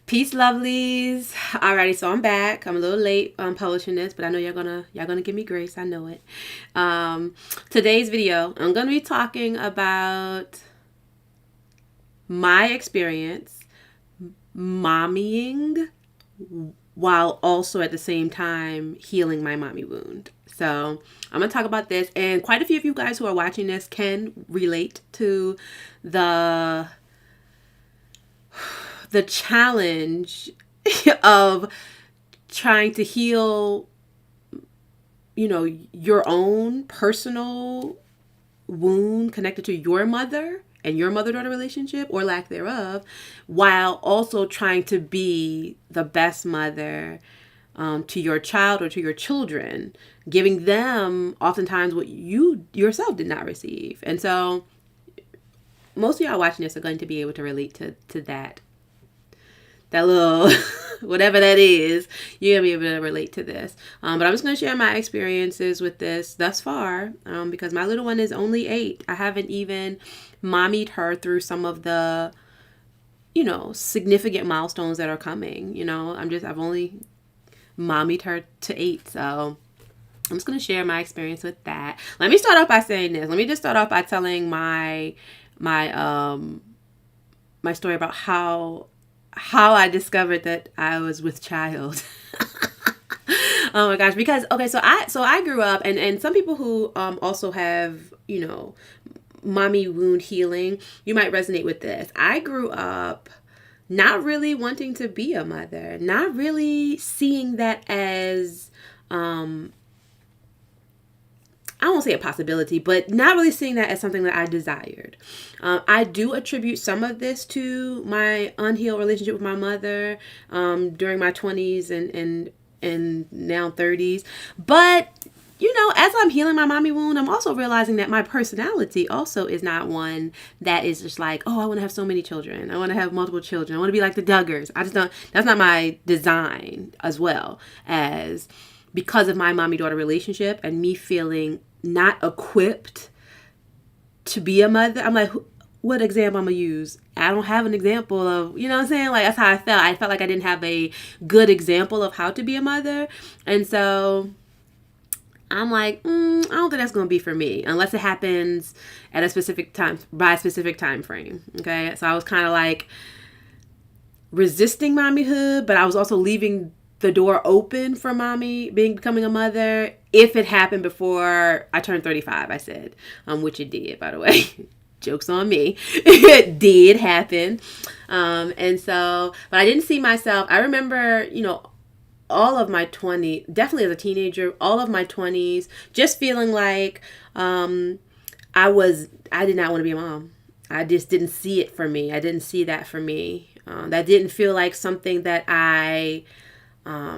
Peace, lovelies. Alrighty, so I'm back. I'm a little late publishing this, but I know y'all gonna give me grace. I know it. Today's video, I'm gonna be talking about my experience mommying while also at the same time healing my mommy wound. So I'm gonna talk about this, and quite a few of you guys who are watching this can relate to the challenge of trying to heal, your own personal wound connected to your mother and your mother-daughter relationship or lack thereof, while also trying to be the best mother to your child or to your children, giving them oftentimes what you yourself did not receive. And so most of y'all watching this are going to be able to relate to that little whatever that is. You're gonna be able to relate to this, but I'm just gonna share my experiences with this thus far, because my little one is only 8. I haven't even mommied her through some of the significant milestones that are coming. I've only mommied her to 8, so I'm just gonna share my experience with that. Let me start off by saying this. Let me just start off by telling my story about how I discovered that I was with child. Oh my gosh, because so I grew up, and some people who also have mommy wound healing, you might resonate with this. I grew up not really wanting to be a mother, not really seeing that as I won't say a possibility, but not really seeing that as something that I desired. I do attribute some of this to my unhealed relationship with my mother during my 20s and now 30s. But, as I'm healing my mommy wound, I'm also realizing that my personality also is not one that is just like, oh, I want to have so many children. I want to have multiple children. I want to be like the Duggars. That's not my design, as well as because of my mommy-daughter relationship and me feeling not equipped to be a mother. I'm like, what example I'm gonna use? I don't have an example of, what I'm saying? Like, that's how I felt. I felt like I didn't have a good example of how to be a mother. And so I'm like, I don't think that's gonna be for me unless it happens at a specific time, by a specific time frame. Okay. So I was kind of like resisting mommyhood, but I was also leaving the door open for becoming a mother if it happened before I turned 35, I said, which it did, by the way. Joke's on me. It did happen. And so, but I didn't see myself. I remember, all of my 20s, definitely as a teenager, all of my 20s, just feeling like I did not want to be a mom. I just didn't see it for me. I didn't see that for me. That didn't feel like something that I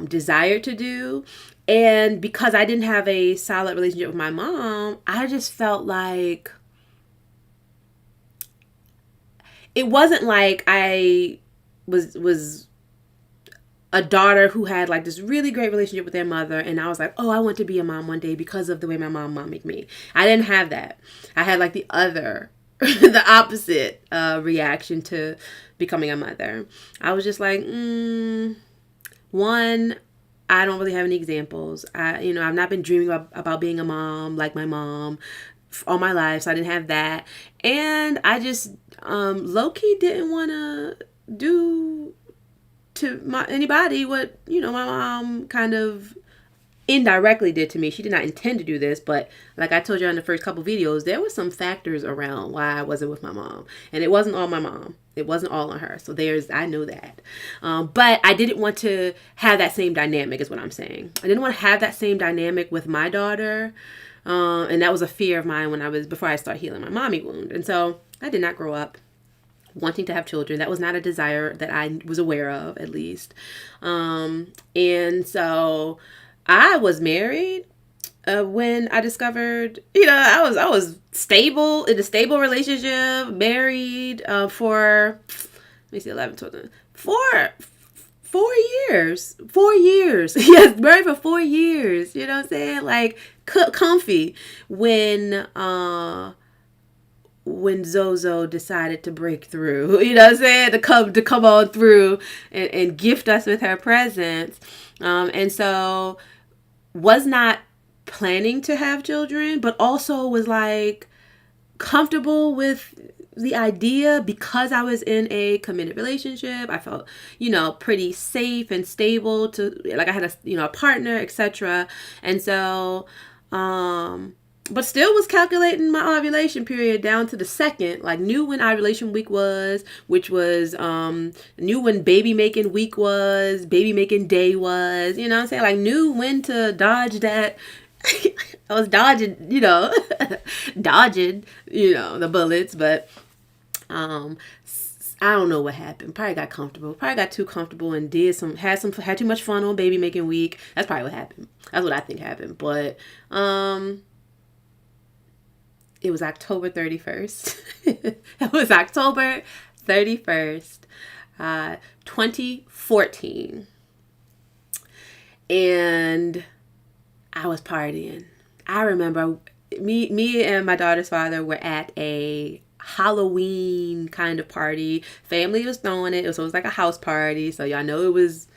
desired to do. And because I didn't have a solid relationship with my mom, I just felt like it wasn't like I was a daughter who had like this really great relationship with their mother, and I was like, oh, I want to be a mom one day because of the way my mom mommied me. I didn't have that. I had like the opposite reaction to becoming a mother. I was just like, one, I don't really have any examples. I've not been dreaming about being a mom like my mom all my life, so I didn't have that. And I just low-key didn't want to do to anybody what, my mom kind of indirectly did to me. She did not intend to do this, but like I told you in the first couple videos, there were some factors around why I wasn't with my mom, and it wasn't all my mom. It wasn't all on her. So I know that. But I didn't want to have that same dynamic is what I'm saying. I didn't want to have that same dynamic with my daughter. And that was a fear of mine before I started healing my mommy wound. And so I did not grow up wanting to have children. That was not a desire that I was aware of, at least. And so I was married when I discovered, I was stable, in a stable relationship, married for, let me see, 11, 12, 4 years. 4 years. Yes, married for 4 years. You know what I'm saying? Like, comfy when when Zozo decided to break through, you know what I'm saying? To come on through and gift us with her presence. And so was not planning to have children, but also was like comfortable with the idea because I was in a committed relationship. I felt, pretty safe and stable to, like, I had a partner, etc. And so, but still was calculating my ovulation period down to the second, like knew when ovulation week was, which was, knew when baby making week was, baby making day was, you know what I'm saying? Like knew when to dodge that. I was dodging, dodging, the bullets, but, I don't know what happened. Probably got comfortable. Probably got too comfortable and had too much fun on baby making week. That's probably what happened. That's what I think happened. But, it was October 31st. It was October 31st, 2014. And I was partying. I remember me and my daughter's father were at a Halloween kind of party. Family was throwing it. So it was like a house party. So y'all know it was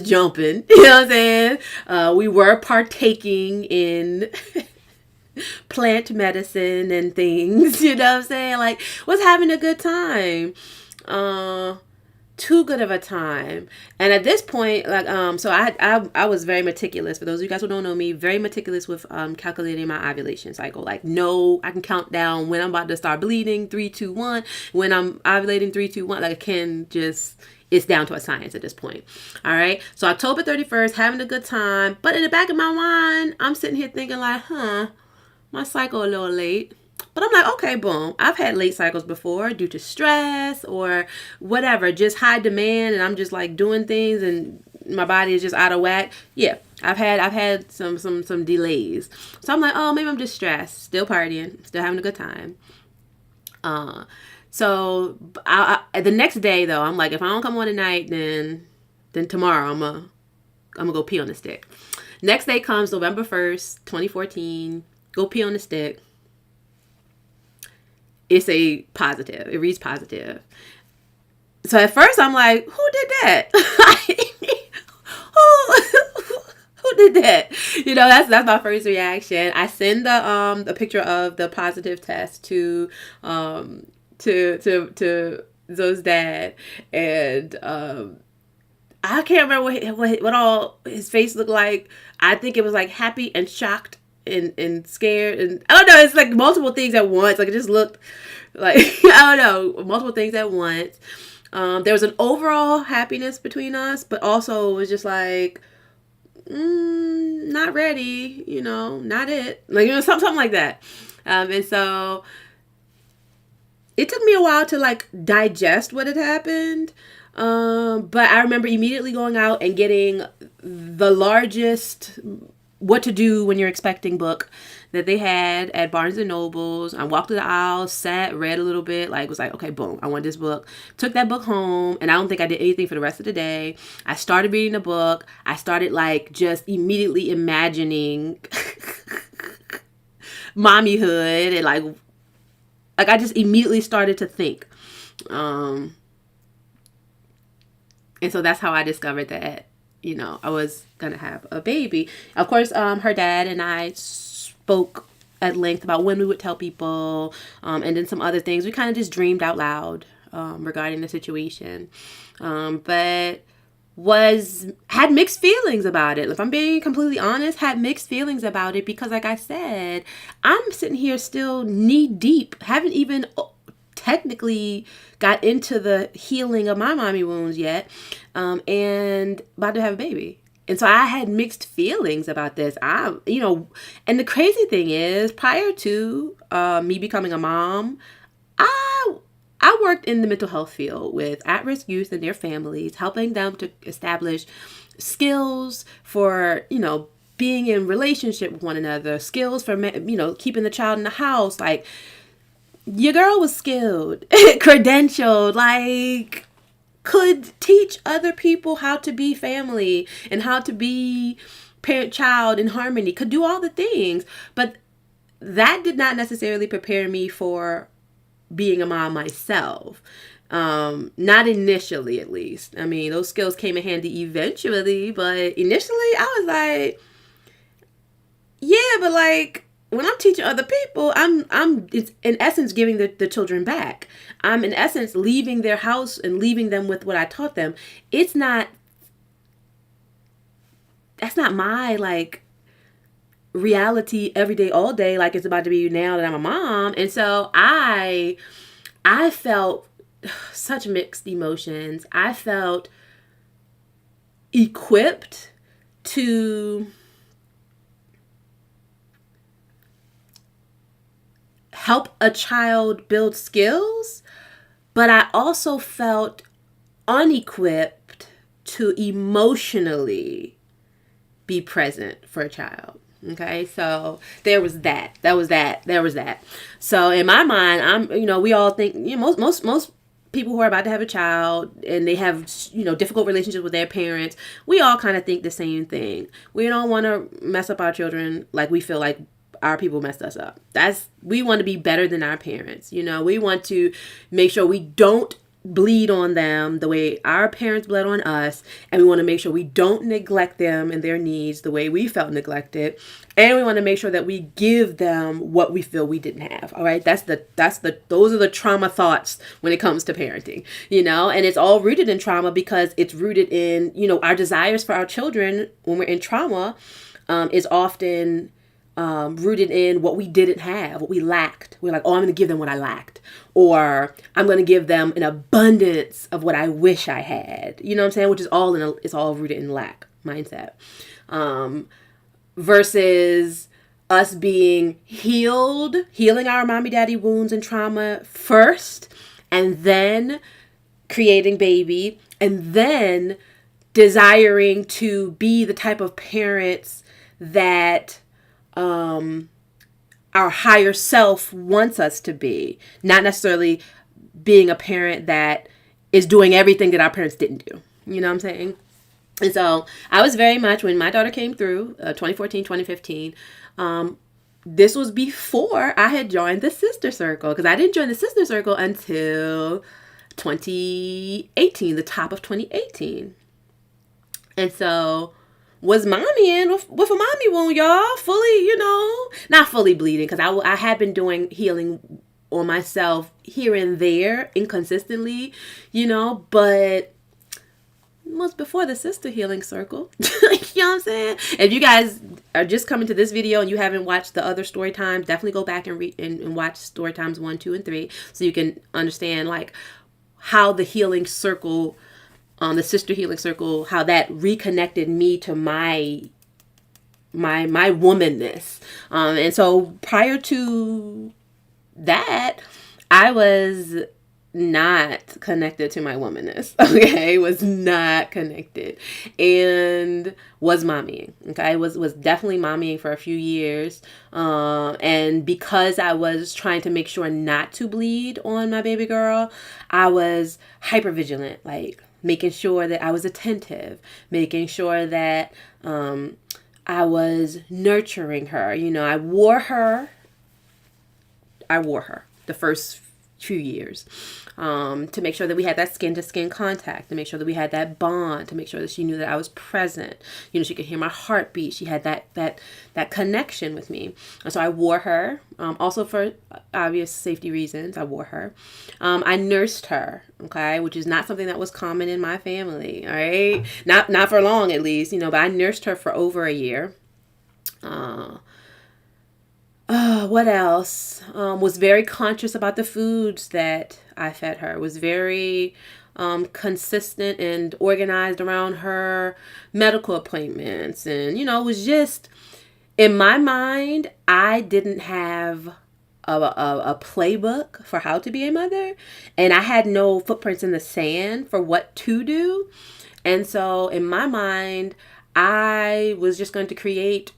jumping. You know what I'm saying? We were partaking in plant medicine and things. You know what I'm saying? Like, was having a good time. Too good of a time. And at this point, like, so I was very meticulous. For those of you guys who don't know me, very meticulous with calculating my ovulation cycle. Like, no, I can count down when I'm about to start bleeding, 3, 2, 1. When I'm ovulating, 3, 2, 1. Like, I can just, it's down to a science at this point. All right. So October 31st, having a good time. But in the back of my mind, I'm sitting here thinking like, my cycle a little late. But I'm like, okay, boom. I've had late cycles before due to stress or whatever, just high demand, and I'm just like doing things and my body is just out of whack. Yeah, I've had some delays. So I'm like, oh, maybe I'm just stressed. Still partying, still having a good time. So the next day though, I'm like, if I don't come on tonight, then tomorrow I'm gonna go pee on the stick. Next day comes November 1st, 2014. Go pee on the stick. It's a positive. It reads positive. So at first I'm like, who did that? who did that? That's my first reaction. I send the picture of the positive test to Zoe's dad, and I can't remember what all his face looked like. I think it was like happy and shocked and scared, and I don't know, it's like multiple things at once. Like it just looked like I don't know, multiple things at once. There was an overall happiness between us, but also it was just like not ready, not it, like something like that. And so it took me a while to like digest what had happened. But I remember immediately going out and getting the largest What to Do When You're Expecting book that they had at Barnes and Nobles. I walked through the aisle, sat, read a little bit, was like, okay, boom, I want this book. Took that book home, and I don't think I did anything for the rest of the day. I started reading the book. I started just immediately imagining mommyhood, and like I just immediately started to think. And so that's how I discovered that I was going to have a baby. Of course, her dad and I spoke at length about when we would tell people, and then some other things. We kind of just dreamed out loud regarding the situation, but had mixed feelings about it. If I'm being completely honest, had mixed feelings about it because, like I said, I'm sitting here still knee deep, haven't even technically got into the healing of my mommy wounds yet, and about to have a baby. And so I had mixed feelings about this. And the crazy thing is, prior to me becoming a mom, I worked in the mental health field with at-risk youth and their families, helping them to establish skills for, being in relationship with one another, skills for, keeping the child in the house. Like, your girl was skilled, credentialed, could teach other people how to be family and how to be parent-child in harmony, could do all the things. But that did not necessarily prepare me for being a mom myself. Not initially, at least. I mean, those skills came in handy eventually, but initially I was like, yeah, but like when I'm teaching other people, I'm it's in essence giving the children back. I'm in essence leaving their house and leaving them with what I taught them. It's not, that's not my like reality every day, all day, like it's about to be now that I'm a mom. And so I felt such mixed emotions. I felt equipped to help a child build skills, but I also felt unequipped to emotionally be present for a child. Okay, so there was that. There was that. So in my mind, we all think, most people who are about to have a child and they have, difficult relationships with their parents, we all kind of think the same thing. We don't want to mess up our children like we feel like our people messed us up. We want to be better than our parents. We want to make sure we don't bleed on them the way our parents bled on us, and we want to make sure we don't neglect them and their needs the way we felt neglected, and we want to make sure that we give them what we feel we didn't have. All right, those are the trauma thoughts when it comes to parenting, and it's all rooted in trauma because it's rooted in our desires for our children when we're in trauma is often rooted in what we didn't have, what we lacked. We're like, oh, I'm going to give them what I lacked. Or I'm going to give them an abundance of what I wish I had. You know what I'm saying? Which is it's all rooted in lack mindset. Versus us being healing our mommy daddy wounds and trauma first, and then creating baby, and then desiring to be the type of parents that our higher self wants us to be, not necessarily being a parent that is doing everything that our parents didn't do. You know what I'm saying? And so I was very much, when my daughter came through, 2014, 2015, this was before I had joined the sister circle, because I didn't join the sister circle until 2018, the top of 2018. And so was mommy in with a mommy wound, y'all, fully, not fully bleeding, because I had been doing healing on myself here and there inconsistently, but it was before the sister healing circle. You know what I'm saying? If you guys are just coming to this video and you haven't watched the other story times, definitely go back and watch story times 1, 2, and 3 so you can understand like how the healing circle, the sister healing circle, how that reconnected me to my womanness. And so prior to that, I was not connected to my womanness. Okay, was not connected, and was mommying. Okay, was definitely mommying for a few years. And because I was trying to make sure not to bleed on my baby girl, I was hyper vigilant, like making sure that I was attentive, making sure that I was nurturing her. I wore her the first few years to make sure that we had that skin to skin contact, to make sure that we had that bond, to make sure that she knew that I was present. She could hear my heartbeat. She had that connection with me. And so I wore her, also for obvious safety reasons. I wore her. I nursed her, okay, which is not something that was common in my family. All right, not for long at least, but I nursed her for over a year. What else? Was very conscious about the foods that I fed her. Was very consistent and organized around her medical appointments. And, was just, in my mind, I didn't have a playbook for how to be a mother. And I had no footprints in the sand for what to do. And so in my mind, I was just going to create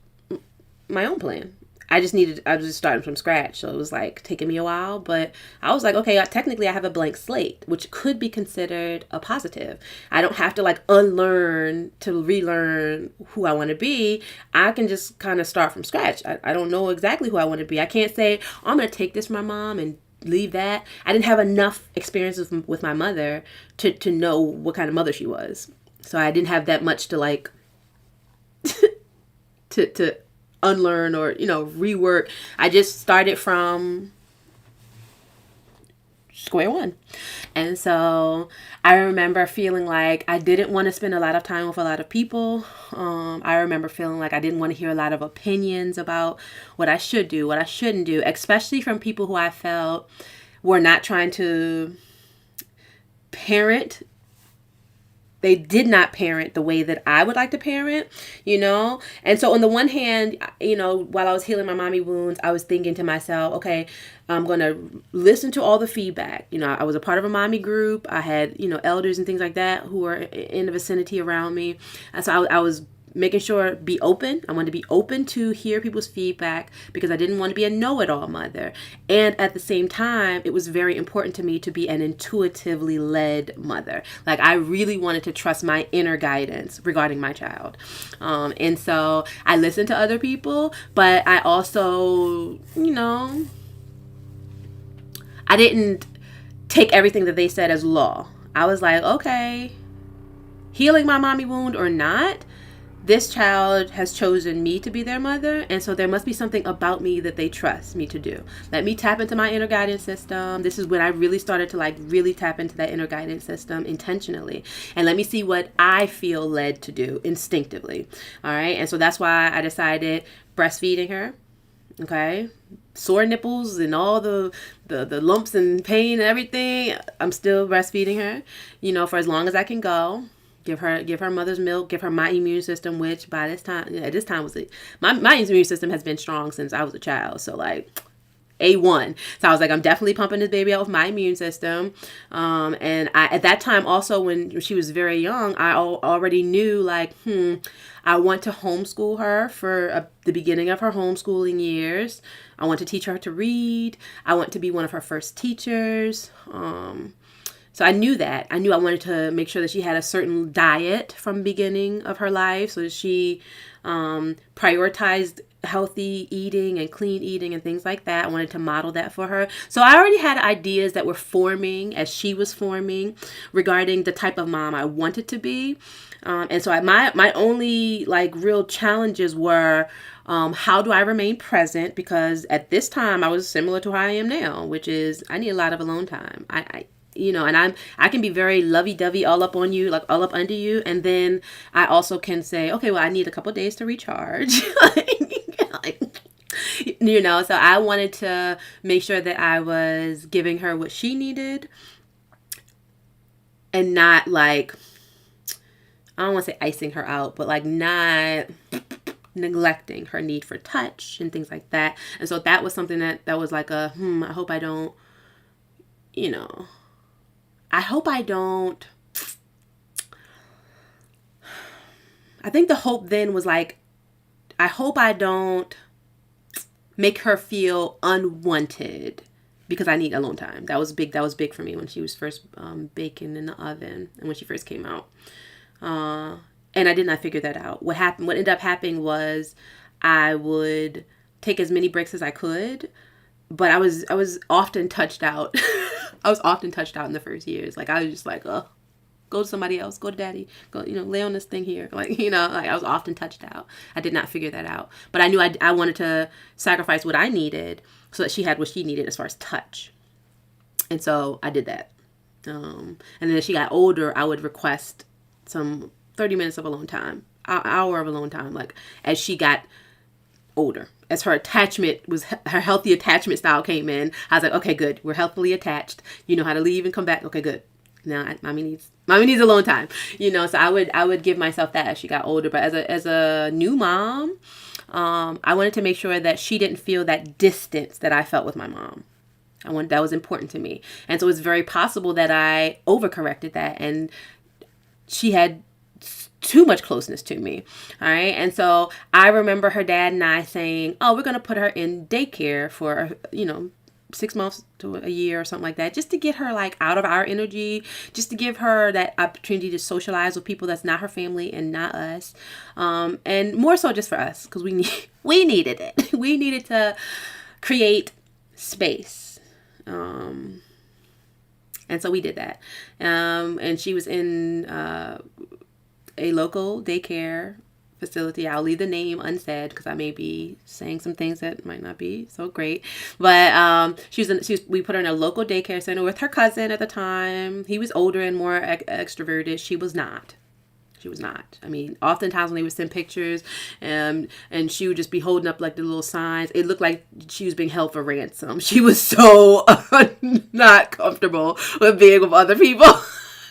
my own plan. I was just starting from scratch. So it was like taking me a while, but I was like, okay, technically I have a blank slate, which could be considered a positive. I don't have to like unlearn to relearn who I want to be. I can just kind of start from scratch. I don't know exactly who I want to be. I can't say, oh, I'm going to take this from my mom and leave that. I didn't have enough experience with my mother to know what kind of mother she was. So I didn't have that much to like to unlearn or, rework. I just started from square one. And so I remember feeling like I didn't want to spend a lot of time with a lot of people. I remember feeling like I didn't want to hear a lot of opinions about what I should do, what I shouldn't do, especially from people who I felt were not trying to parent. They did not parent the way that I would like to parent, And so on the one hand, while I was healing my mommy wounds, I was thinking to myself, okay, I'm going to listen to all the feedback. I was a part of a mommy group. I had, elders and things like that who were in the vicinity around me. And so I was making sure be open. I wanted to be open to hear people's feedback because I didn't want to be a know-it-all mother. And at the same time, it was very important to me to be an intuitively led mother. Like I really wanted to trust my inner guidance regarding my child. And so I listened to other people, but I also, I didn't take everything that they said as law. I was like, okay, healing my mommy wound or not, this child has chosen me to be their mother, and so there must be something about me that they trust me to do. Let me tap into my inner guidance system. This is when I really started to really tap into that inner guidance system intentionally. And let me see what I feel led to do instinctively. All right. And so that's why I decided breastfeeding her. Okay. Sore nipples and all the lumps and pain and everything. I'm still breastfeeding her, for as long as I can go. Give her mother's milk, give her my immune system, which by this time, at this time my immune system has been strong since I was a child. So like A1. So I was like, I'm definitely pumping this baby out with my immune system. And I, at that time also when she was very young, I already knew like, I want to homeschool her for the beginning of her homeschooling years. I want to teach her to read. I want to be one of her first teachers. So I knew that. I knew I wanted to make sure that she had a certain diet from the beginning of her life so that she prioritized healthy eating and clean eating and things like that. I wanted to model that for her. So I already had ideas that were forming as she was forming regarding the type of mom I wanted to be. And so my only real challenges were how do I remain present? Because at this time I was similar to how I am now, which is I need a lot of alone time. And I can be very lovey-dovey all up on you, all up under you. And then I also can say, okay, well, I need a couple days to recharge. So I wanted to make sure that I was giving her what she needed and not I don't want to say icing her out, but not neglecting her need for touch and things like that. And so that was something that was I hope I don't, I hope I don't. I think the hope then was I hope I don't make her feel unwanted because I need alone time. That was big. That was big for me when she was first baking in the oven and when she first came out. And I did not figure that out. What ended up happening was I would take as many breaks as I could, but I was often touched out. I was often touched out in the first years. I was just go to somebody else, go to daddy, go, lay on this thing here. I was often touched out. I did not figure that out, but I knew I wanted to sacrifice what I needed so that she had what she needed as far as touch. And so I did that. And then as she got older, I would request some 30 minutes of alone time, an hour of alone time, as she got older. As her healthy attachment style came in, I was like, okay, good. We're healthily attached. You know how to leave and come back. Okay, good. Now mommy needs alone time. So I would give myself that as she got older. But as a new mom, I wanted to make sure that she didn't feel that distance that I felt with my mom. That was important to me. And so it's very possible that I overcorrected that and she had too much closeness to me. All right. And so I remember her dad and I saying, oh, we're going to put her in daycare for, 6 months to a year or something like that, just to get her out of our energy, just to give her that opportunity to socialize with people that's not her family and not us. And more so just for us, because we needed it. We needed to create space. And so we did that. And she was in a local daycare facility. I'll leave the name unsaid because I may be saying some things that might not be so great. But we put her in a local daycare center with her cousin at the time. He was older and more extroverted. She was not. I mean, oftentimes when they would send pictures, and she would just be holding up like the little signs, it looked like she was being held for ransom. She was so not comfortable with being with other people.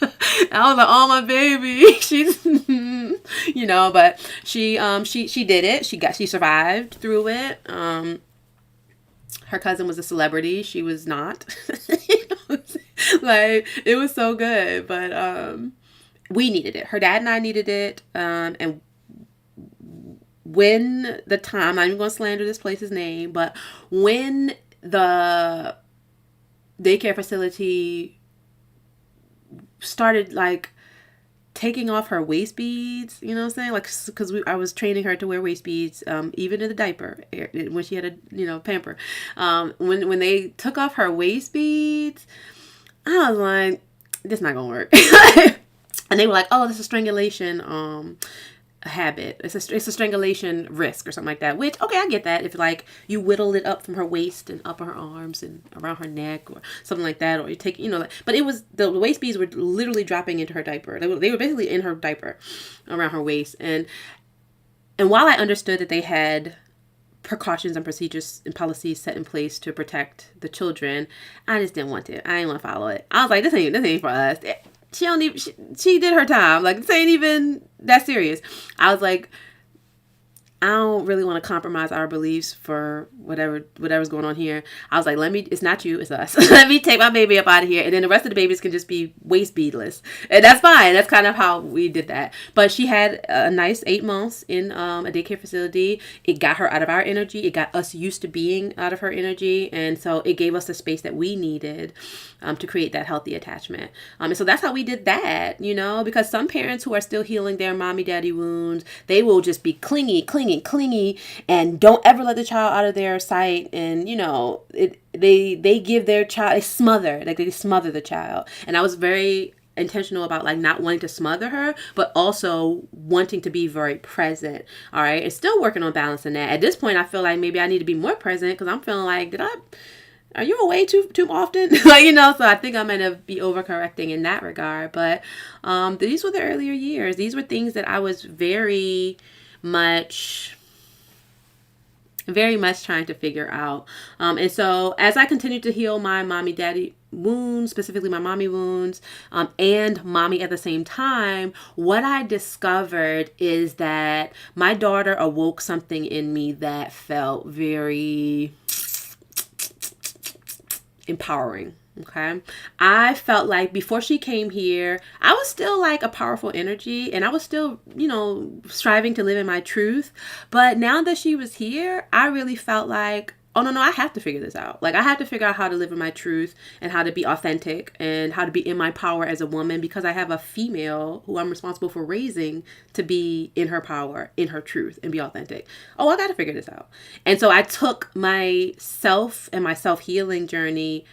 I was like, oh, my baby, she's, you know, but she did it. She survived through it. Her cousin was a celebrity. She was not. You know, like, it was so good, but we needed it. Her dad and I needed it. And when the time, I'm not even going to slander this place's name, but when the daycare facility started like taking off her waist beads, you know what I'm saying? Like, because I was training her to wear waist beads, even in the diaper when she had a pamper. When they took off her waist beads, I was like, this is not gonna work. And they were like, oh, this is strangulation habit. It's a strangulation risk or something like that. Which, okay, I get that. If like you whittle it up from her waist and up her arms and around her neck or something like that, or you take, but it was, the waist beads were literally dropping into her diaper. They were basically in her diaper around her waist. And while I understood that they had precautions and procedures and policies set in place to protect the children, I just didn't want it. I didn't want to follow it. I was like, this ain't for us. She did her time. Like, this ain't even that serious. I was like, I don't really want to compromise our beliefs for whatever's going on here. I was like, it's not you, it's us. Let me take my baby up out of here. And then the rest of the babies can just be waist beadless. And that's fine. That's kind of how we did that. But she had a nice 8 months in a daycare facility. It got her out of our energy. It got us used to being out of her energy. And so it gave us the space that we needed to create that healthy attachment. And so that's how we did that, because some parents who are still healing their mommy daddy wounds, they will just be clingy, and don't ever let the child out of their sight. And they give their child, they smother the child. And I was very intentional about like not wanting to smother her, but also wanting to be very present. All right, and still working on balancing that. At this point, I feel like maybe I need to be more present, because I'm feeling like, are you away too often? So I think I'm going to be overcorrecting in that regard. But these were the earlier years. These were things that I was very much trying to figure out. And so as I continued to heal my mommy daddy wounds, specifically my mommy wounds, and mommy at the same time, what I discovered is that my daughter awoke something in me that felt very empowering. Okay. I felt like before she came here, I was still like a powerful energy, and I was still, striving to live in my truth. But now that she was here, I really felt like, oh, no, I have to figure this out. Like, I have to figure out how to live in my truth and how to be authentic and how to be in my power as a woman, because I have a female who I'm responsible for raising to be in her power, in her truth, and be authentic. Oh, I got to figure this out. And so I took myself and my self-healing journey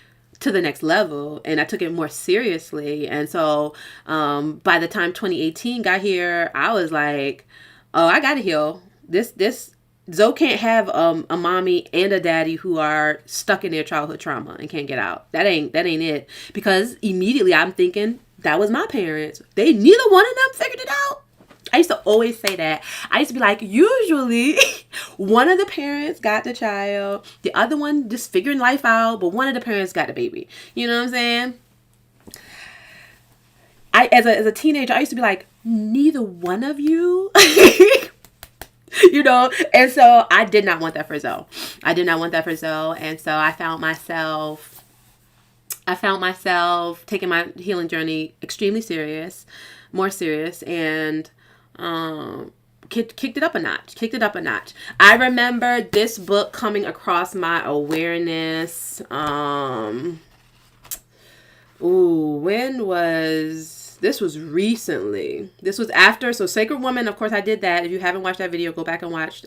to the next level, and I took it more seriously. And so by the time 2018 got here, I was like, oh, I gotta heal. This Zoe can't have a mommy and a daddy who are stuck in their childhood trauma and can't get out. That ain't it. Because immediately I'm thinking, that was my parents. Neither one of them figured it out. I used to always say that. I used to be like, usually one of the parents got the child, the other one just figuring life out, but one of the parents got the baby. You know what I'm saying? As a teenager, I used to be like, neither one of you, and so I did not want that for Zoe. And so I found myself taking my healing journey extremely more serious, and kicked it up a notch. I remember this book coming across my awareness. This was recently. This was after. So Sacred Woman, of course, I did that. If you haven't watched that video, go back and watch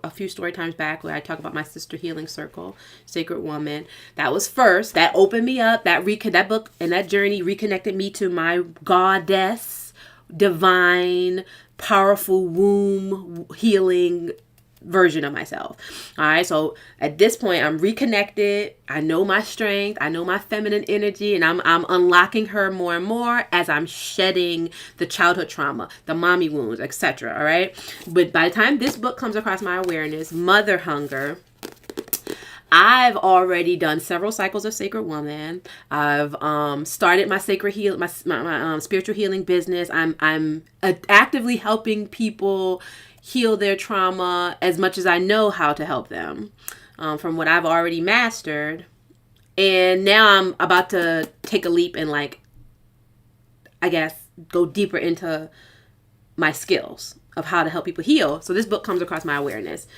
a few story times back where I talk about my sister healing circle, Sacred Woman. That was first. That opened me up. That book and that journey reconnected me to my goddess, divine, powerful womb healing version of myself. All right. So at this point, I'm reconnected. I know my strength. I know my feminine energy, and I'm unlocking her more and more as I'm shedding the childhood trauma, the mommy wounds, etc. All right. But by the time this book comes across my awareness, Mother Hunger, I've already done several cycles of Sacred Woman. I've started my my spiritual healing business. I'm actively helping people heal their trauma as much as I know how to help them, from what I've already mastered. And now I'm about to take a leap and, like, I guess, go deeper into my skills of how to help people heal. So this book comes across my awareness.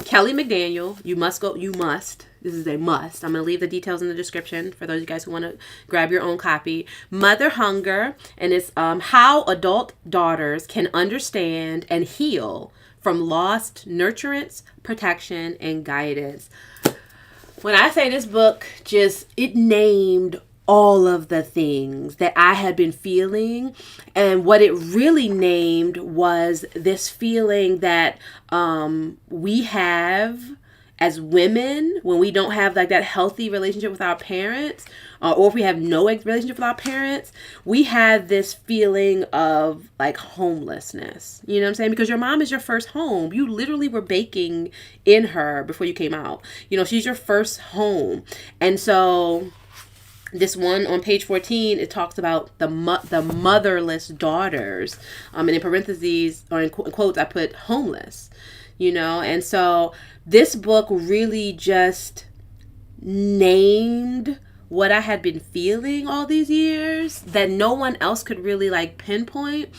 Kelly McDaniel, you must. This is a must. I'm going to leave the details in the description for those of you guys who want to grab your own copy. Mother Hunger, and it's how adult daughters can understand and heal from lost nurturance, protection, and guidance. When I say this book, it named all of the things that I had been feeling. And what it really named was this feeling that we have as women when we don't have, like, that healthy relationship with our parents, or if we have no relationship with our parents, we have this feeling of, like, homelessness. You know what I'm saying? Because your mom is your first home. You literally were baking in her before you came out. You know, she's your first home. And so this one on page 14, it talks about the motherless daughters. And in parentheses, or in quotes, I put homeless, you know. And so this book really just named what I had been feeling all these years that no one else could really, like, pinpoint.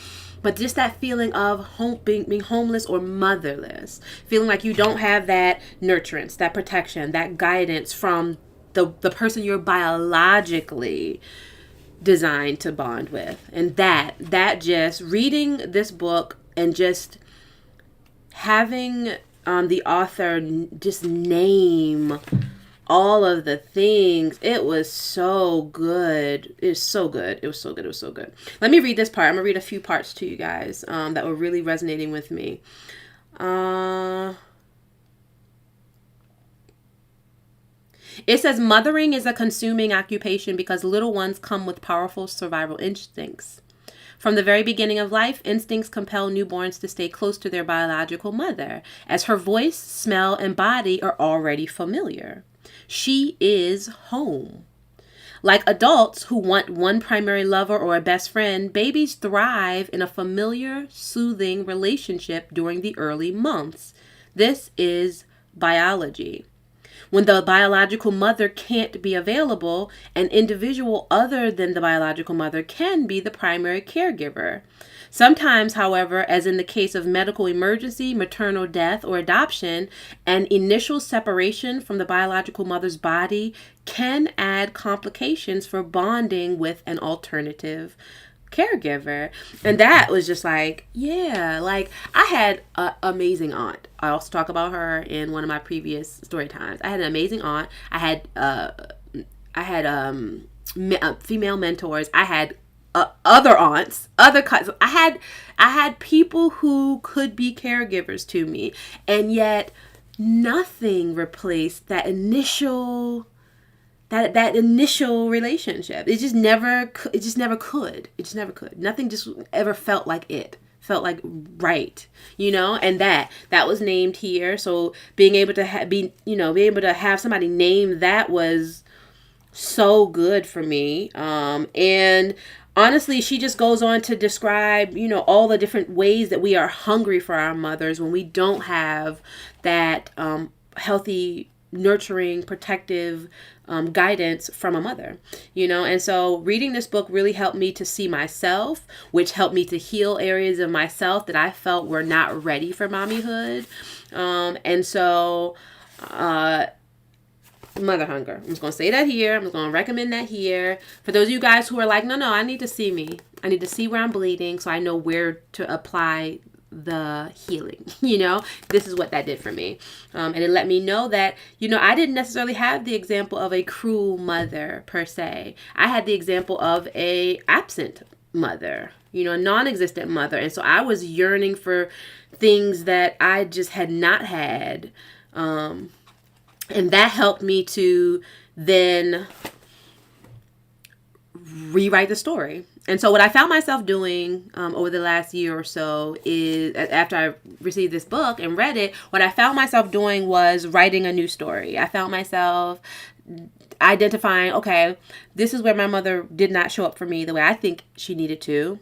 But just that feeling of being homeless or motherless, feeling like you don't have that nurturance, that protection, that guidance from the person you're biologically designed to bond with. And that just reading this book and just having the author just name all of the things, it was so good. It was so good. It was so good. It was so good. Let me read this part. I'm gonna read a few parts to you guys that were really resonating with me. It says, mothering is a consuming occupation because little ones come with powerful survival instincts. From the very beginning of life, instincts compel newborns to stay close to their biological mother, as her voice, smell, and body are already familiar. She is home. Like adults who want one primary lover or a best friend, babies thrive in a familiar, soothing relationship during the early months. This is biology. When the biological mother can't be available, an individual other than the biological mother can be the primary caregiver. Sometimes, however, as in the case of medical emergency, maternal death, or adoption, an initial separation from the biological mother's body can add complications for bonding with an alternative caregiver. And that was just like, yeah, like I had an amazing aunt. I also talk about her in one of my previous story times. I had an amazing aunt. I had female mentors. I had other aunts, other cousins. I had people who could be caregivers to me, and yet nothing replaced that initial relationship. It just never could. Nothing just ever felt like it. Felt like right, you know, and that was named here. So being able to have somebody name that was so good for me. And honestly, she just goes on to describe, you know, all the different ways that we are hungry for our mothers when we don't have that healthy, nurturing, protective guidance from a mother, you know. And so reading this book really helped me to see myself, which helped me to heal areas of myself that I felt were not ready for mommyhood. And so Mother Hunger, I'm just going to say that here. I'm just going to recommend that here. For those of you guys who are like, no, I need to see me. I need to see where I'm bleeding so I know where to apply the healing. This is what that did for me. And it let me know that, I didn't necessarily have the example of a cruel mother per se. I had the example of a absent mother, a non-existent mother. And so I was yearning for things that I just had not had. And that helped me to then rewrite the story. And so what I found myself doing over the last year or so is, after I received this book and read it, what I found myself doing was writing a new story. I found myself identifying, okay, this is where my mother did not show up for me the way I think she needed to.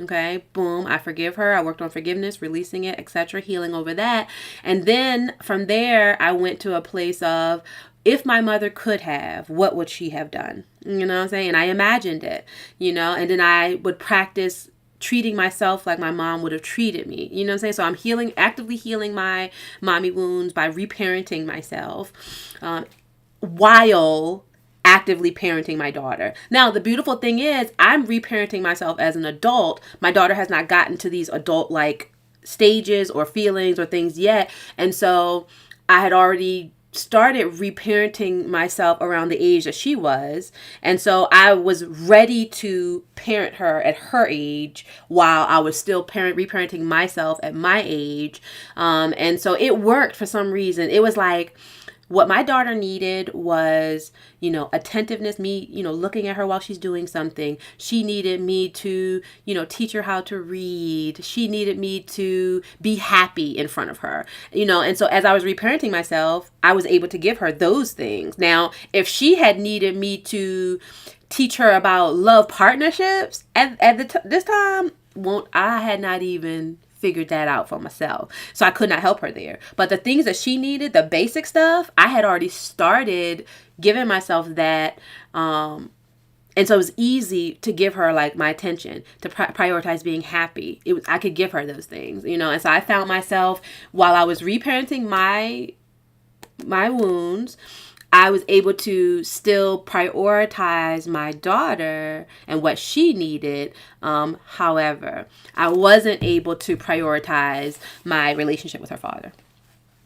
Okay, boom, I forgive her. I worked on forgiveness, releasing it, etc., healing over that. And then from there, I went to a place of, if my mother could have, what would she have done? You know what I'm saying? And I imagined it, and then I would practice treating myself like my mom would have treated me. You know what I'm saying? So I'm actively healing my mommy wounds by reparenting myself, while actively parenting my daughter. Now, the beautiful thing is I'm reparenting myself as an adult. My daughter has not gotten to these adult-like stages or feelings or things yet. And so I had already started reparenting myself around the age that she was. And so I was ready to parent her at her age while I was still reparenting myself at my age. And so it worked for some reason. It was like, what my daughter needed was, attentiveness, me, looking at her while she's doing something. She needed me to, teach her how to read. She needed me to be happy in front of her, and so as I was reparenting myself, I was able to give her those things. Now, if she had needed me to teach her about love partnerships this time, I had not even figured that out for myself. So I could not help her there. But the things that she needed, the basic stuff, I had already started giving myself that. And so it was easy to give her like my attention, to prioritize being happy. I could give her those things, And so I found myself, while I was reparenting my wounds, I was able to still prioritize my daughter and what she needed. However, I wasn't able to prioritize my relationship with her father.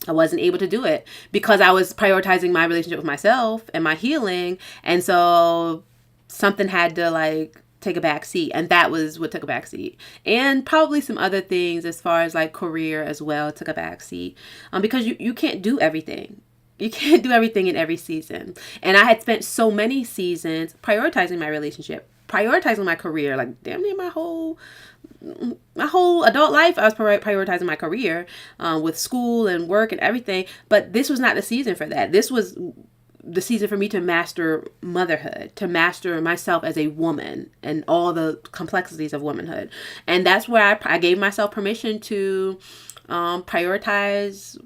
I wasn't able to do it because I was prioritizing my relationship with myself and my healing. And so something had to take a back seat. And that was what took a back seat. And probably some other things as far as career as well took a back seat. Because you can't do everything. You can't do everything in every season. And I had spent so many seasons prioritizing my relationship, prioritizing my career, damn near my whole adult life. I was prioritizing my career with school and work and everything. But this was not the season for that. This was the season for me to master motherhood, to master myself as a woman and all the complexities of womanhood. And that's where I gave myself permission to prioritize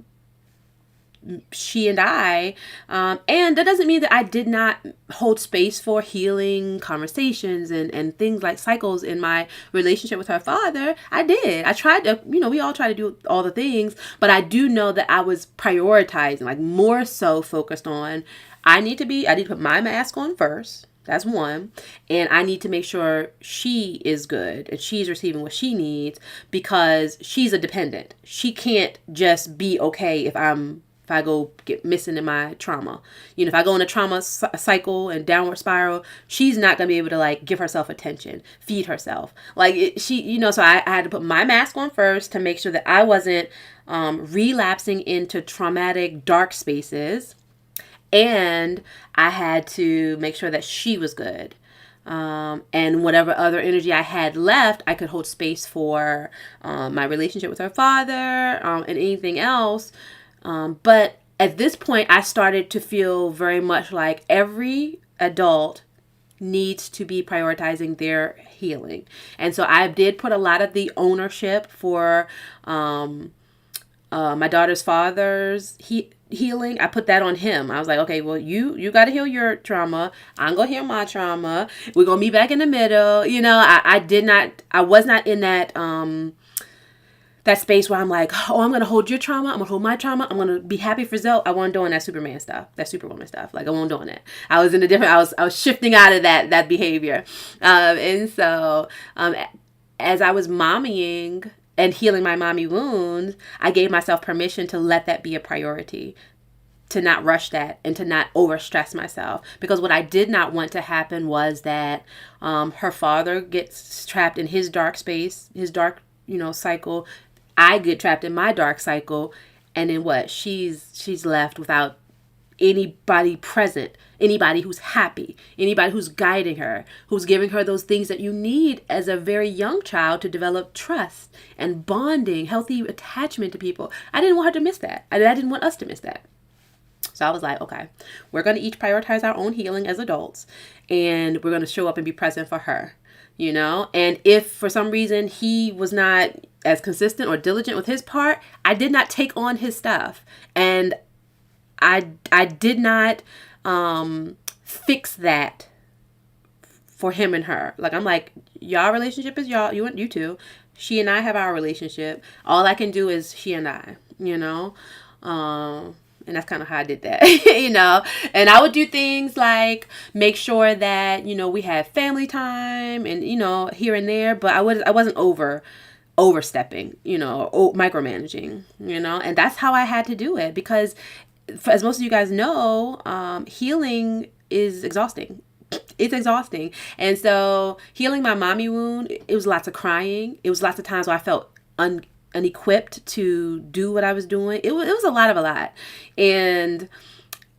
she and I, and that doesn't mean that I did not hold space for healing conversations and things like cycles in my relationship with her father. I did. I tried to, we all try to do all the things, but I do know that I was prioritizing, more so focused on, I need to put my mask on first. That's one. And I need to make sure she is good and she's receiving what she needs, because she's a dependent. She can't just be okay if I go get missing in my trauma. If I go in a trauma cycle and downward spiral, she's not going to be able to give herself attention, feed herself. So I had to put my mask on first to make sure that I wasn't relapsing into traumatic dark spaces. And I had to make sure that she was good. And whatever other energy I had left, I could hold space for my relationship with her father and anything else. But at this point, I started to feel very much like every adult needs to be prioritizing their healing. And so I did put a lot of the ownership for my daughter's father's healing. I put that on him. I was like, okay, well, you got to heal your trauma. I'm going to heal my trauma. We're going to be back in the middle. I was not in that space where I'm like, oh, I'm going to hold your trauma. I'm going to hold my trauma. I'm going to be happy for Zoe. I wasn't doing that Superman stuff, that Superwoman stuff. I wasn't doing it. I was in I was shifting out of that behavior. And so, as I was mommying and healing my mommy wounds, I gave myself permission to let that be a priority, to not rush that and to not overstress myself. Because what I did not want to happen was that her father gets trapped in his dark space, his dark, cycle. I get trapped in my dark cycle. And then what? She's left without anybody present, anybody who's happy, anybody who's guiding her, who's giving her those things that you need as a very young child to develop trust and bonding, healthy attachment to people. I didn't want her to miss that. I didn't want us to miss that. So I was like, okay, we're going to each prioritize our own healing as adults, and we're going to show up and be present for her, And if for some reason he was not as consistent or diligent with his part, I did not take on his stuff. And I did not fix that for him and her. Like, I'm like, y'all relationship is y'all, you two. She and I have our relationship. All I can do is she and I, and that's kind of how I did that, and I would do things like make sure that, we had family time and, here and there, but I wasn't overstepping, or micromanaging, and that's how I had to do it, because as most of you guys know, healing is exhausting. It's exhausting. And so healing my mommy wound, it was lots of crying. It was lots of times where I felt unequipped to do what I was doing. It was a lot. And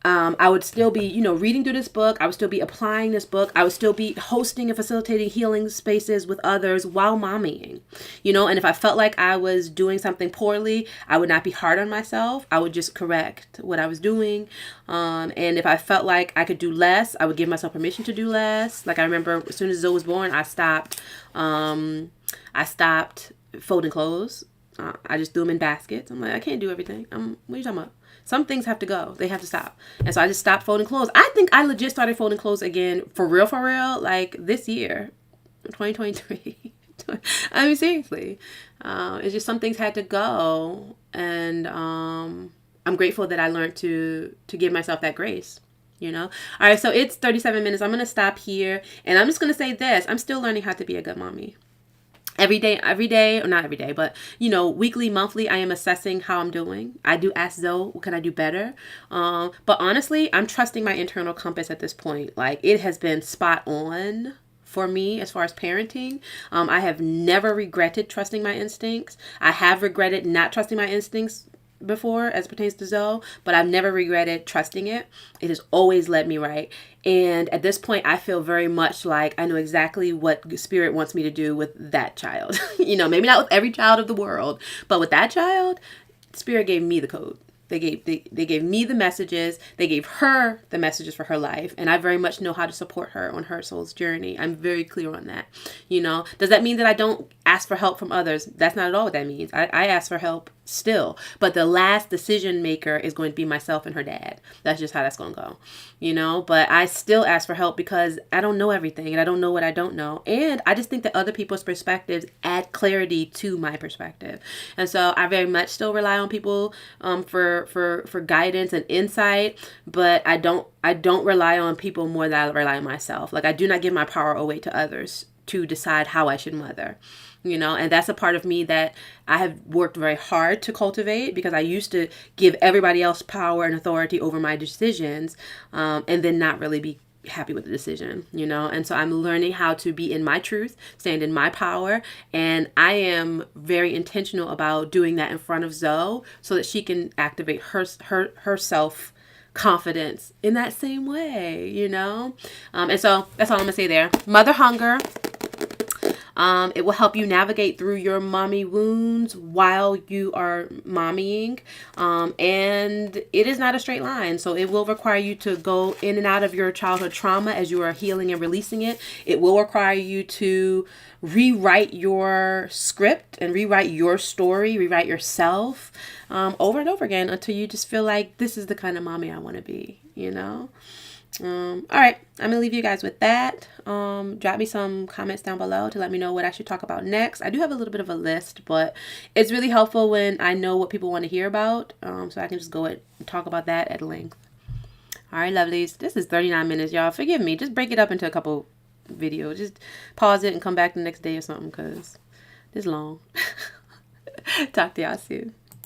I would still be, reading through this book. I would still be applying this book. I would still be hosting and facilitating healing spaces with others while mommying, and if I felt like I was doing something poorly, I would not be hard on myself. I would just correct what I was doing. And if I felt like I could do less, I would give myself permission to do less. Like, I remember as soon as Zoe was born, I stopped folding clothes. I just threw them in baskets. I'm like, I can't do everything. What are you talking about? Some things have to go. They have to stop. And so I just stopped folding clothes. I think I legit started folding clothes again for real, like this year, 2023. I mean, seriously. It's just some things had to go. And I'm grateful that I learned to give myself that grace. All right, so it's 37 minutes. I'm going to stop here. And I'm just going to say this. I'm still learning how to be a good mommy. Every day, or not every day, but, weekly, monthly, I am assessing how I'm doing. I do ask Zoe, what can I do better? But honestly, I'm trusting my internal compass at this point. Like, it has been spot on for me as far as parenting. I have never regretted trusting my instincts. I have regretted not trusting my instincts before as it pertains to Zoe, but I've never regretted trusting it. It has always led me right. And at this point, I feel very much like I know exactly what Spirit wants me to do with that child. Maybe not with every child of the world, but with that child, Spirit gave me the code. They gave me the messages. They gave her the messages for her life. And I very much know how to support her on her soul's journey. I'm very clear on that. Does that mean that I don't ask for help from others? That's not at all what that means. I ask for help still. But the last decision maker is going to be myself and her dad. That's just how that's going to go. But I still ask for help because I don't know everything and I don't know what I don't know. And I just think that other people's perspectives add clarity to my perspective. And so I very much still rely on people for guidance and insight, but I don't rely on people more than I rely on myself. Like, I do not give my power away to others to decide how I should mother. And that's a part of me that I have worked very hard to cultivate, because I used to give everybody else power and authority over my decisions, and then not really be happy with the decision, and so I'm learning how to be in my truth, stand in my power, and I am very intentional about doing that in front of Zoe so that she can activate her self confidence in that same way, and so that's all I'm gonna say there. Mother hunger. It will help you navigate through your mommy wounds while you are mommying. And it is not a straight line. So it will require you to go in and out of your childhood trauma as you are healing and releasing it. It will require you to rewrite your script and rewrite your story, rewrite yourself over and over again until you just feel like this is the kind of mommy I want to be, all right, I'm gonna leave you guys with that. Drop me some comments down below to let me know what I should talk about next. I do have a little bit of a list, but it's really helpful when I know what people want to hear about, so I can just go and talk about that at length. All right, lovelies, this is 39 minutes, y'all. Forgive me. Just break it up into a couple videos. Just pause it and come back the next day or something, because this is long. Talk to y'all soon.